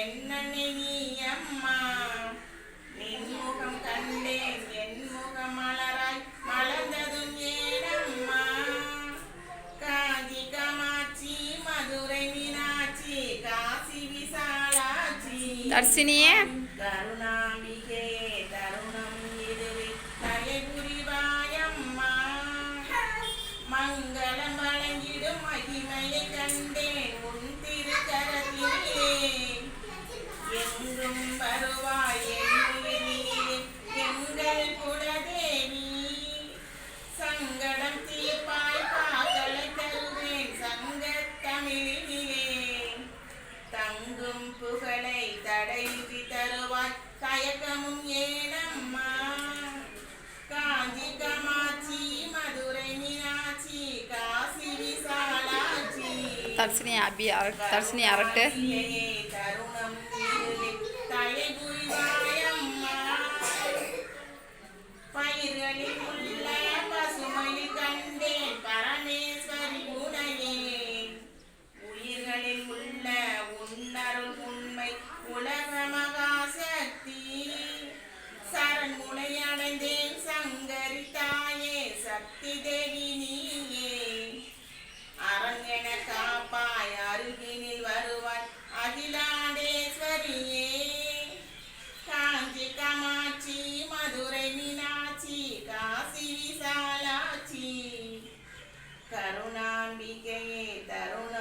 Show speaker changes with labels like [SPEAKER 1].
[SPEAKER 1] என்னை நீ அம்மா நின்முகம் கண்டேன் என் முகம் மலராய் மலர்ந்ததும் ஏனம்மா காஞ்சி காமாட்சி மதுரை மீனாட்சி காசி விசாலாட்சி
[SPEAKER 2] தர்சினியே
[SPEAKER 1] கருணாம்பிகே தருணம் இதுவே தலை புரிவாயம்மா மங்களம் வழங்கிடும் மகிமையை கண்டேன் உன் திருக்கரத்திலே எங்கும் வருவாய் எங்கள் குலதேவி சங்கடம் தீர்ப்பாய் பாக்களை தருவேன் சங்க தமிழிலே தங்கும் புகழை தடையின்றி தருவாய் தயக்கமும் ஏனம்மா காஞ்சி காமாட்சி மதுரை மீனாட்சி காசி விசாலாட்சி
[SPEAKER 2] தர்சினி அரட்டு
[SPEAKER 1] தருணம் தலை புரிவாயம்மா பயிர்களில் உள்ள பசுமையில் கண்டேன் பரமேஸ்வரி உனையே உயிர்களில் உள்ள உன்னருள் உண்மை உலக மகாசக்தி சரண்முனை அடைந்தேன் சங்கரி தாயே சக்தி தேவி நீயே அரங்கென காப்பாய் அருகினில் வருவாய் அகிலாண்டேஸ்வரியே காஞ்சி காமாட்சி மதுரை மீனாட்சி காசி விசாலாட்சி கருணாம்பிகையே தருண